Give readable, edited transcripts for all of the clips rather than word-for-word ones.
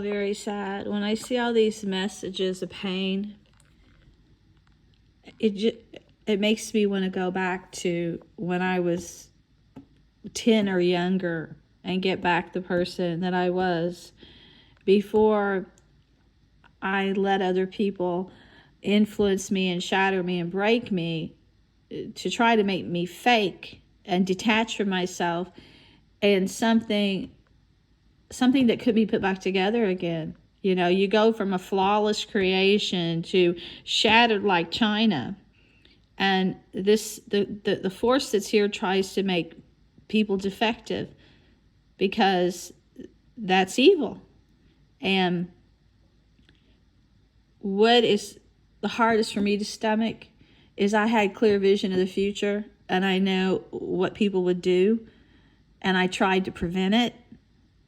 Very sad when I see all these messages of pain. It makes me want to go back to when I was 10 or younger and get back the person that I was before I let other people influence me and shatter me and break me to try to make me fake and detach from myself and something that could be put back together again. You know, you go from a flawless creation to shattered like china. And the force that's here tries to make people defective because that's evil. And what is the hardest for me to stomach is I had clear vision of the future and I know what people would do, and I tried to prevent it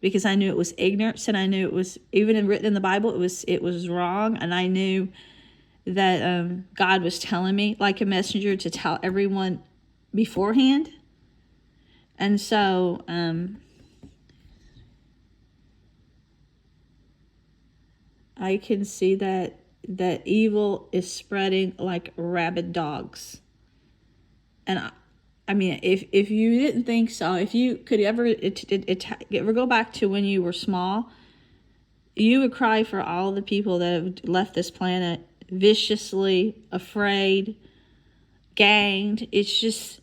because I knew it was ignorance, and I knew it was, even written in the Bible, it was wrong, and I knew that God was telling me like a messenger to tell everyone beforehand. And so I can see that evil is spreading like rabid dogs. And I mean, if you didn't think so, if you could ever go back to when you were small, you would cry for all the people that have left this planet viciously, afraid, ganged. It's just,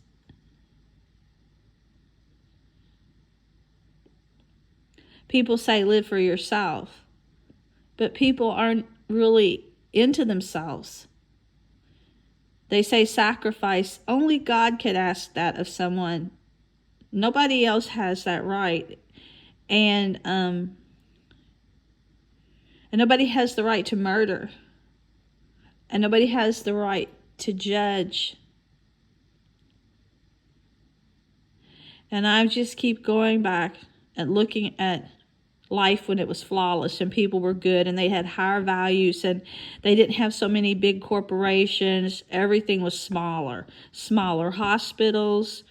people say live for yourself, but people aren't really into themselves. They say sacrifice. Only God could ask that of someone. Nobody else has that right. And nobody has the right to murder. And nobody has the right to judge. And I just keep going back and looking at life when it was flawless and people were good and they had higher values and they didn't have so many big corporations. Everything was smaller hospitals,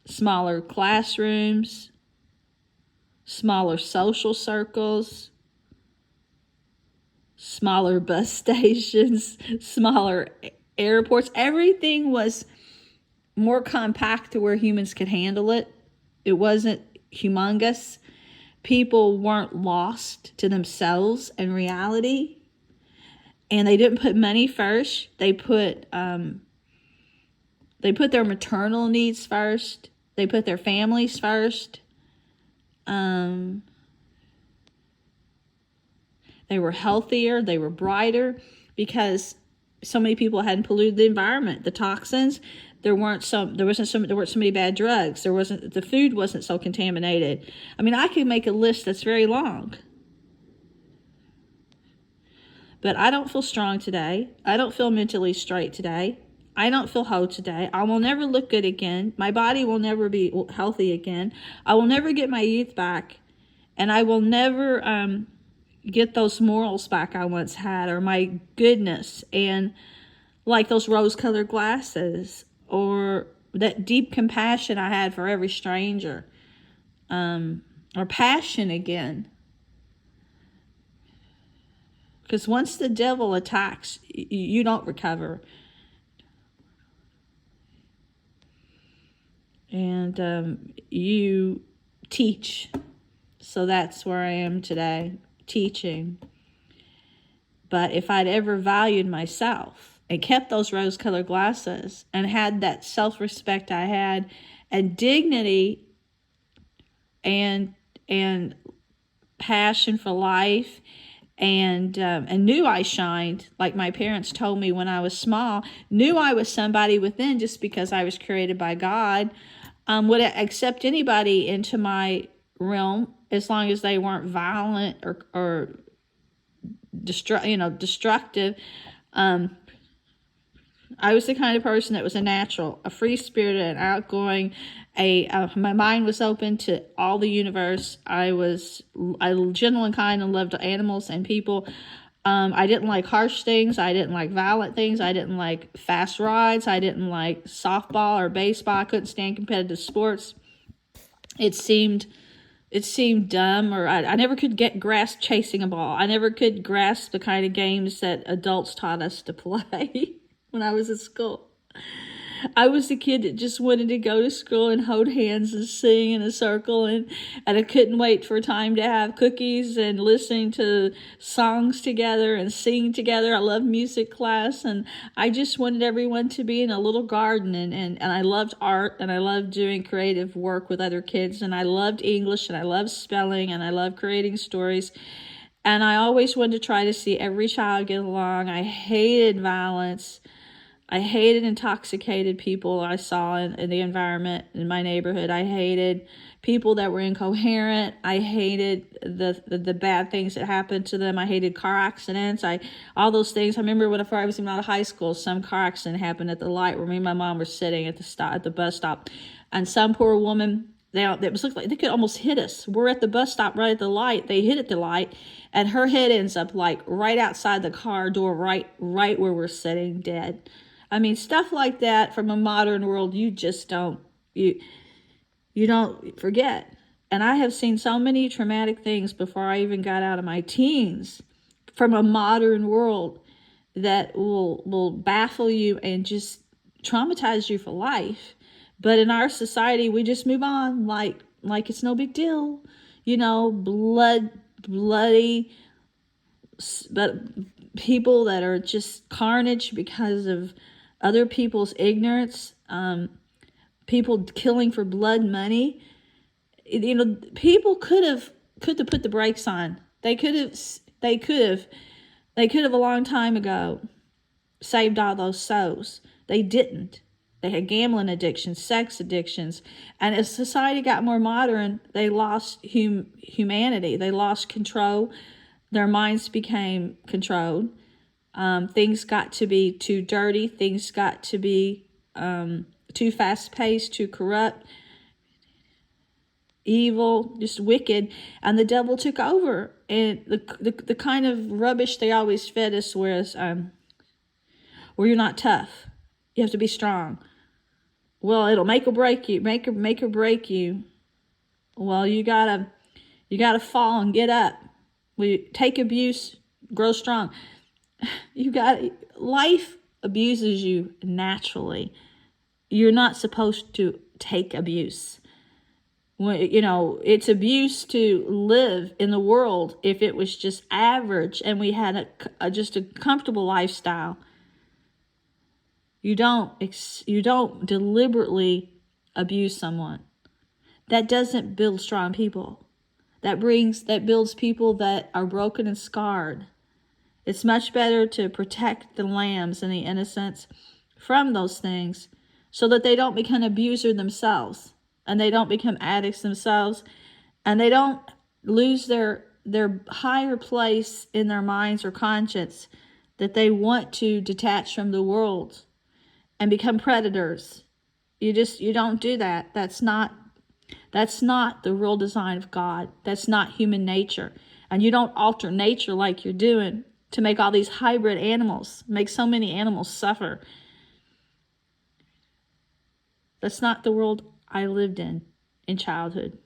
smaller classrooms, smaller social circles, smaller bus stations, smaller airports. Everything was more compact to where humans could handle it. It wasn't humongous. People weren't lost to themselves and reality. And they didn't put money first. They put their maternal needs first. They put their families first. They were healthier. They were brighter because so many people hadn't polluted the environment. The toxins. There weren't so many bad drugs. The food wasn't so contaminated. I mean, I could make a list that's very long. But I don't feel strong today. I don't feel mentally straight today. I don't feel whole today. I will never look good again. My body will never be healthy again. I will never get my youth back. And I will never get those morals back I once had, or my goodness, and like those rose-colored glasses, or that deep compassion I had for every stranger, or passion again. Because once the devil attacks, you don't recover. And you teach. So that's where I am today, teaching. But if I'd ever valued myself and kept those rose-colored glasses and had that self-respect I had and dignity and passion for life, and knew I shined, like my parents told me when I was small, knew I was somebody within just because I was created by God, would accept anybody into my realm as long as they weren't violent or destructive. I was the kind of person that was a natural, a free-spirited, and outgoing. My mind was open to all the universe. I was gentle and kind and loved animals and people. I didn't like harsh things. I didn't like violent things. I didn't like fast rides. I didn't like softball or baseball. I couldn't stand competitive sports. It seemed dumb, or I never could get grasp chasing a ball. I never could grasp the kind of games that adults taught us to play when I was at school. I was the kid that just wanted to go to school and hold hands and sing in a circle, and I couldn't wait for time to have cookies and listening to songs together and singing together. I loved music class, and I just wanted everyone to be in a little garden, and I loved art, and I loved doing creative work with other kids, and I loved English, and I loved spelling, and I loved creating stories. And I always wanted to try to see every child get along. I hated violence. I hated intoxicated people I saw in the environment in my neighborhood. I hated people that were incoherent. I hated the bad things that happened to them. I hated car accidents. All those things. I remember before I was even out of high school, some car accident happened at the light where me and my mom were sitting at the bus stop, and some poor woman. It was looked like they could almost hit us. We're at the bus stop right at the light. They hit at the light, and her head ends up like right outside the car door, right where we're sitting, dead. I mean, stuff like that from a modern world, you just don't, you don't forget. And I have seen so many traumatic things before I even got out of my teens from a modern world that will baffle you and just traumatize you for life. But in our society, we just move on like it's no big deal. Bloody, but people that are just carnage because of other people's ignorance, people killing for blood money. People could have put the brakes on. They could have a long time ago saved all those souls. They didn't. They had gambling addictions, sex addictions, and as society got more modern, they lost humanity. They lost control. Their minds became controlled. Things got to be too dirty. Things got to be too fast-paced, too corrupt, evil, just wicked, and the devil took over. And the kind of rubbish they always fed us was, well, you're not tough. You have to be strong. Well, it'll make or break you. Make or break you. Well, you gotta fall and get up. Take abuse, grow strong. Life abuses you naturally. You're not supposed to take abuse. It's abuse to live in the world if it was just average and we had just a comfortable lifestyle. You don't deliberately abuse someone. That doesn't build strong people. That builds people that are broken and scarred. It's much better to protect the lambs and the innocents from those things so that they don't become an abuser themselves, and they don't become addicts themselves, and they don't lose their higher place in their minds or conscience that they want to detach from the world and become predators. You don't do that. That's not the real design of God. That's not human nature. And you don't alter nature like you're doing to make all these hybrid animals, make so many animals suffer. That's not the world I lived in childhood.